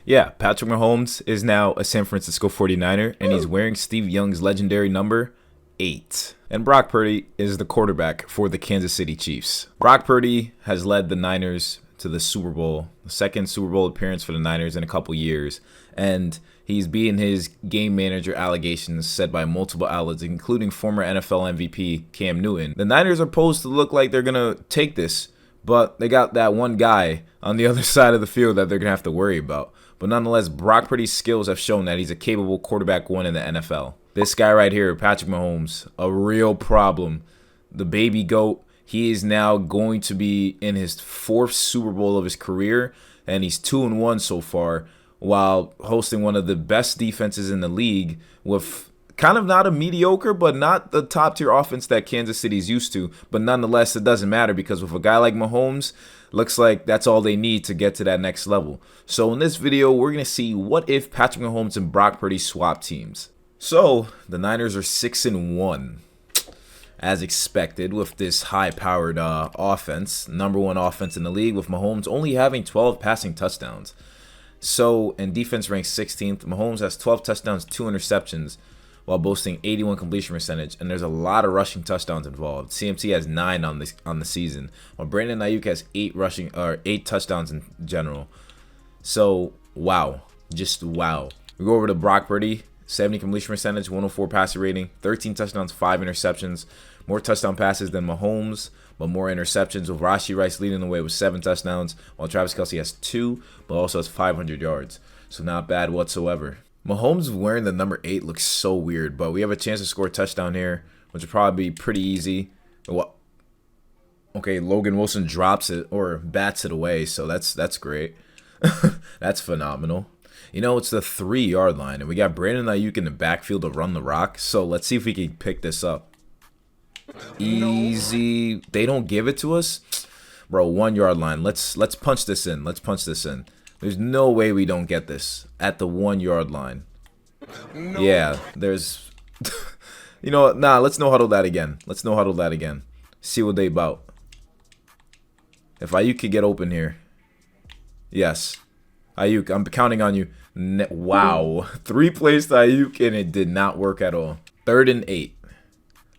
Yeah, Patrick Mahomes is now a San Francisco 49er, and he's wearing Steve Young's legendary number 8. And Brock Purdy is the quarterback for the Kansas City Chiefs. Brock Purdy has led the Niners to the Super Bowl, the second Super Bowl appearance for the Niners in a couple years, and he's beaten his game manager allegations said by multiple outlets, including former NFL MVP Cam Newton. The Niners are posed to look like they're going to take this, but they got that one guy on the other side of the field that they're going to have to worry about. But nonetheless, Brock Purdy's skills have shown that he's a capable quarterback one in the NFL. This guy right here, Patrick Mahomes, a real problem. The baby GOAT. He is now going to be in his 4th Super Bowl of his career, and he's 2-1 so far, while hosting one of the best defenses in the league with kind of not a mediocre, but not the top-tier offense that Kansas City's used to. But nonetheless, it doesn't matter because with a guy like Mahomes, looks like that's all they need to get to that next level. So in this video, we're going to see what if Patrick Mahomes and Brock Purdy swap teams. So the Niners are 6-1. As expected with this high-powered offense, number 1 offense in the league with Mahomes only having 12 passing touchdowns. So, and defense ranks 16th. Mahomes has 12 touchdowns, 2 interceptions, while boasting 81 completion percentage, and there's a lot of rushing touchdowns involved. CMC has 9 on the season, while Brandon Ayuk has 8 touchdowns in general. So, wow, just wow. We go over to Brock Purdy. 70 completion percentage, 104 passer rating, 13 touchdowns, 5 interceptions. More touchdown passes than Mahomes, but more interceptions, with Rashee Rice leading the way with 7 touchdowns, while Travis Kelce has 2, but also has 500 yards. So not bad whatsoever. Mahomes wearing the number 8 looks so weird, but we have a chance to score a touchdown here, which will probably be pretty easy. Okay, Logan Wilson drops it or bats it away, so that's great. That's phenomenal. You know, it's the 3-yard line, and we got Brandon Ayuk in the backfield to run the rock. So let's see if we can pick this up. Easy. They don't give it to us, bro. 1-yard line. Let's punch this in. Let's punch this in. There's no way we don't get this at the 1-yard line. Yeah, there's. You know what? Nah, let's no huddle that again. Let's no huddle that again. See what they about. If Ayuk could get open here. Yes. Ayuk, I'm counting on you. Wow. 3 plays to Ayuk, and it did not work at all. 3rd and 8.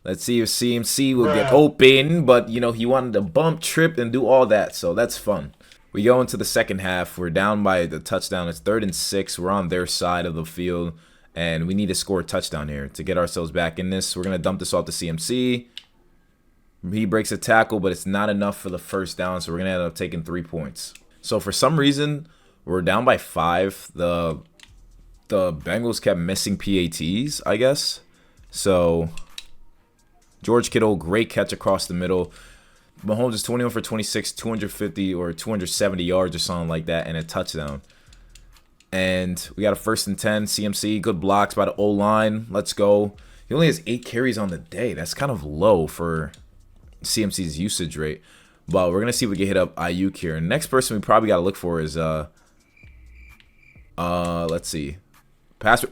Let's see if CMC will get open, but, you know, he wanted to bump, trip, and do all that, so that's fun. We go into the second half. We're down by the touchdown. It's 3rd and 6. We're on their side of the field, and we need to score a touchdown here to get ourselves back in this. We're going to dump this off to CMC. He breaks a tackle, but it's not enough for the first down, so we're going to end up taking 3 points. So for some reason, we're down by 5. The Bengals kept missing PATs, I guess. So George Kittle, great catch across the middle. Mahomes is 21 for 26, 250 or 270 yards or something like that, and a touchdown. And we got a 1st and 10. CMC, good blocks by the O-line. Let's go. He only has 8 carries on the day. That's kind of low for CMC's usage rate. But we're going to see if we can hit up Ayuk here. And next person we probably got to look for is let's see.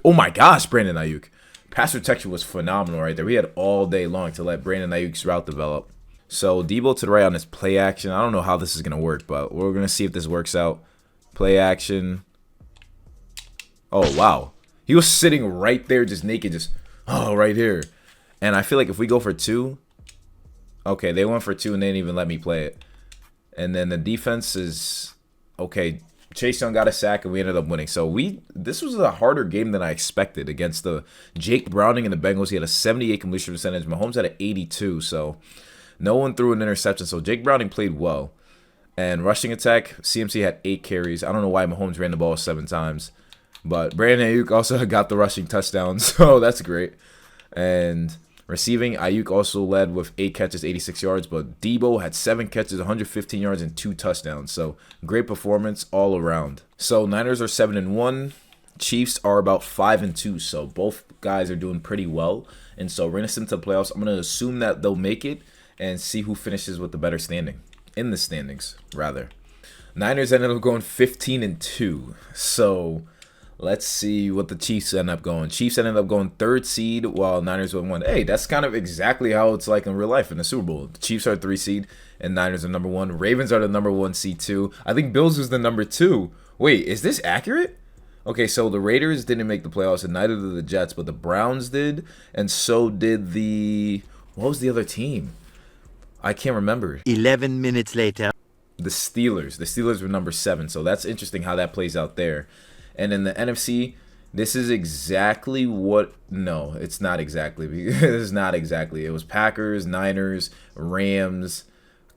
Oh my gosh, Brandon Ayuk. Pass protection was phenomenal right there. We had all day long to let Brandon Ayuk's route develop. So Debo to the right on his play action. I don't know how this is going to work, but we're going to see if this works out. Play action. Oh, wow. He was sitting right there just naked, just, right here. And I feel like if we go for 2. Okay, they went for 2 and they didn't even let me play it. And then the defense is, okay, Chase Young got a sack, and we ended up winning. So this was a harder game than I expected against the Jake Browning and the Bengals. He had a 78 completion percentage. Mahomes had an 82, so no one threw an interception. So Jake Browning played well. And rushing attack, CMC had 8 carries. I don't know why Mahomes ran the ball 7 times. But Brandon Ayuk also got the rushing touchdown, so that's great. And receiving, Ayuk also led with 8 catches, 86 yards, but Debo had 7 catches, 115 yards, and 2 touchdowns. So great performance all around. So Niners are 7-1. Chiefs are about 5-2. So both guys are doing pretty well. And so we're going to send them to the playoffs. I'm going to assume that they'll make it and see who finishes with the better standing. In the standings, rather. Niners ended up going 15-2. So let's see what the Chiefs end up going. Chiefs ended up going 3rd seed while Niners went 1. Hey, that's kind of exactly how it's like in real life in the Super Bowl. The Chiefs are 3 seed and Niners are number 1. Ravens are the number 1 seed too. I think Bills was the number 2. Wait, is this accurate? Okay, so the Raiders didn't make the playoffs, and neither did the Jets, but the Browns did, and so did the... What was the other team? I can't remember. 11 minutes later. The Steelers. The Steelers were number 7, so that's interesting how that plays out there. And in the NFC, this is exactly what... No, it's not exactly. It's not exactly. It was Packers, Niners, Rams,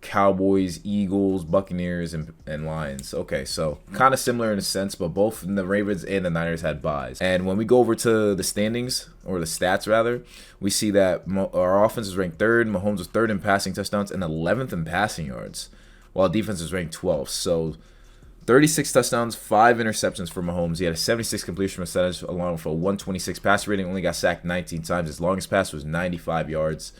Cowboys, Eagles, Buccaneers, and Lions. Okay, so kind of similar in a sense, but both the Ravens and the Niners had byes. And when we go over to the standings, or the stats rather, we see that our offense is ranked 3rd. Mahomes was 3rd in passing touchdowns and 11th in passing yards, while defense is ranked 12th. So 36 touchdowns, 5 interceptions for Mahomes. He had a 76 completion percentage along with a 126 pass rating. Only got sacked 19 times. His longest pass was 95 yards.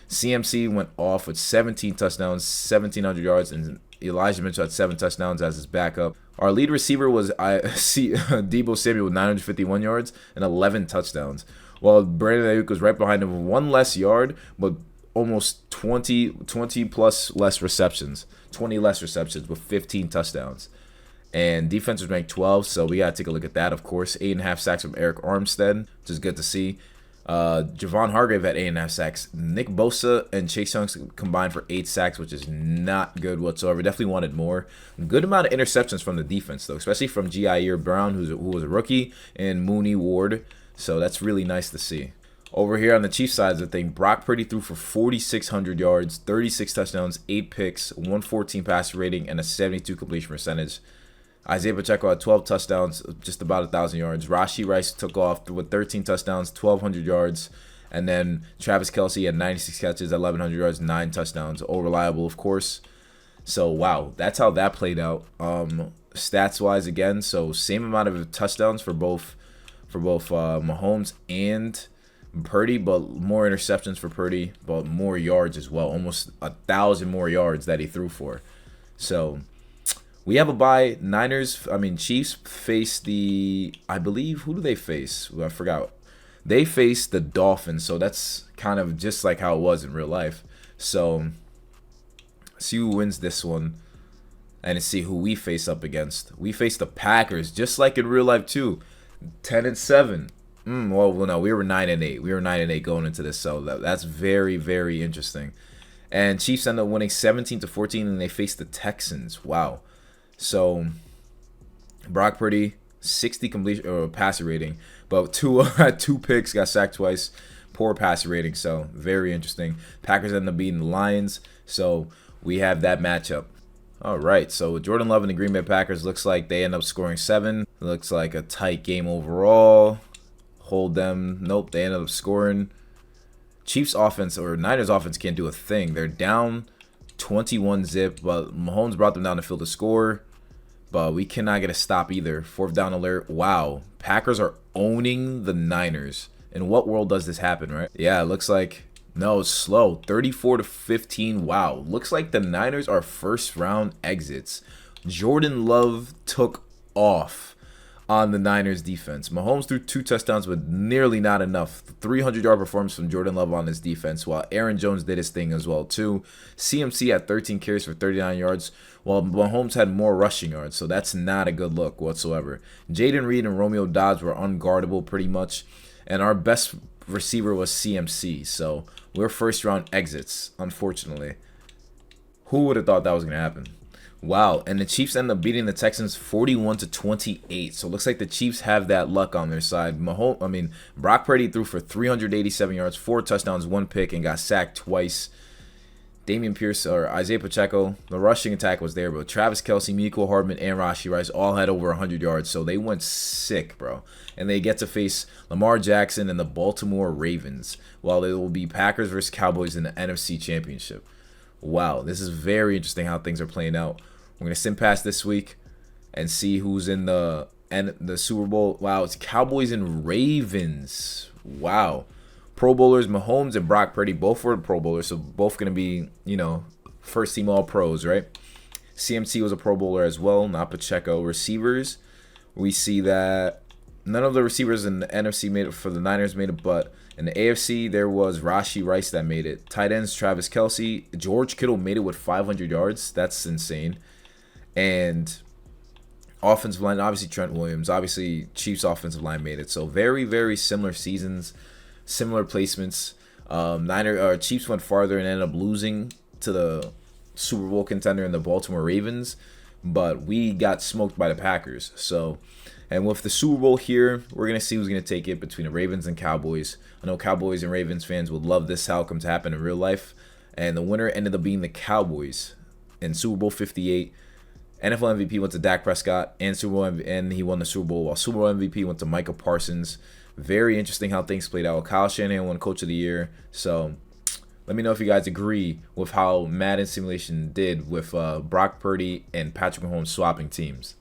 CMC went off with 17 touchdowns, 1,700 yards, and Elijah Mitchell had 7 touchdowns as his backup. Our lead receiver was Deebo Samuel with 951 yards and 11 touchdowns, while Brandon Ayuk was right behind him with 1 less yard, but almost 20 plus less receptions, 20 less receptions with 15 touchdowns. And defense was ranked 12, so we got to take a look at that, of course. 8.5 sacks from Eric Armstead, which is good to see. Javon Hargrave had 8.5 sacks. Nick Bosa and Chase Young combined for 8 sacks, which is not good whatsoever. Definitely wanted more. Good amount of interceptions from the defense, though, especially from Jair Brown, who was a rookie, and Mooney Ward. So that's really nice to see. Over here on the Chiefs side of the thing, Brock Purdy threw for 4,600 yards, 36 touchdowns, 8 picks, 114 passer rating, and a 72 completion percentage. Isaiah Pacheco had 12 touchdowns, just about 1,000 yards. Rashee Rice took off with 13 touchdowns, 1,200 yards. And then Travis Kelce had 96 catches, 1,100 yards, 9 touchdowns. All reliable, of course. So, wow, that's how that played out. Stats-wise, again, so same amount of touchdowns for both Mahomes and Purdy, but more interceptions for Purdy, but more yards as well. Almost 1,000 more yards that he threw for. So... we have a bye. Chiefs face I believe, who do they face? I forgot. They face the Dolphins, so that's kind of just like how it was in real life. So, see who wins this one and see who we face up against. We face the Packers, just like in real life too. 10-7. Well, no, we were 9-8. We were 9-8 going into this, so that's very, very interesting. And Chiefs end up winning 17-14, and they face the Texans. Wow. So, Brock Purdy, 60 completion or passer rating, but two picks, got sacked twice, poor passer rating. So, very interesting. Packers end up beating the Lions, so we have that matchup. All right, so Jordan Love and the Green Bay Packers, looks like they end up scoring 7. Looks like a tight game overall. Hold them. Nope, they ended up scoring. Chiefs offense or Niners offense can't do a thing. They're down 21-zip, but Mahomes brought them down the field to score. But we cannot get a stop either. 4th down alert. Wow. Packers are owning the Niners. In what world does this happen, right? Yeah, it looks like... No, it's slow. 34-15. Wow. Looks like the Niners are first-round exits. Jordan Love took off on the Niners defense. Mahomes threw 2 touchdowns, but nearly not enough. 300-yard performance from Jordan Love on his defense, while Aaron Jones did his thing as well, too. CMC had 13 carries for 39 yards, while Mahomes had more rushing yards, so that's not a good look whatsoever. Jaden Reed and Romeo Doubs were unguardable pretty much, and our best receiver was CMC, so we're first-round exits, unfortunately. Who would have thought that was going to happen? Wow, and the Chiefs end up beating the Texans 41-28. So it looks like the Chiefs have that luck on their side. Brock Purdy threw for 387 yards, 4 touchdowns, 1 pick, and got sacked twice. Damian Pierce or Isaiah Pacheco, the rushing attack was there, but Travis Kelce, Mecole Hardman, and Rashee Rice all had over 100 yards, so they went sick, bro. And they get to face Lamar Jackson and the Baltimore Ravens, while it will be Packers versus Cowboys in the NFC Championship. Wow, this is very interesting how things are playing out. We're going to sim past this week and see who's in the Super Bowl. Wow, it's Cowboys and Ravens. Wow. Pro Bowlers, Mahomes and Brock Purdy, both were Pro Bowlers, so both going to be, first team All-Pros, right? CMC was a Pro Bowler as well, not Pacheco. Receivers, we see that none of the receivers in the NFC made it for the Niners made it, but in the AFC, there was Rashee Rice that made it. Tight ends, Travis Kelce. George Kittle made it with 500 yards. That's insane. And offensive line, obviously Trent Williams, obviously Chiefs offensive line made it. So very, very similar seasons, similar placements. Chiefs went farther and ended up losing to the Super Bowl contender in the Baltimore Ravens, but we got smoked by the Packers. So, and with the Super Bowl here, we're gonna see who's gonna take it between the Ravens and Cowboys. I know Cowboys and Ravens fans would love this outcome to happen in real life, and the winner ended up being the Cowboys in Super Bowl 58. NFL MVP went to Dak Prescott, and he won the Super Bowl, while Super Bowl MVP went to Micah Parsons. Very interesting how things played out. Kyle Shanahan won Coach of the Year. So let me know if you guys agree with how Madden Simulation did with Brock Purdy and Patrick Mahomes swapping teams.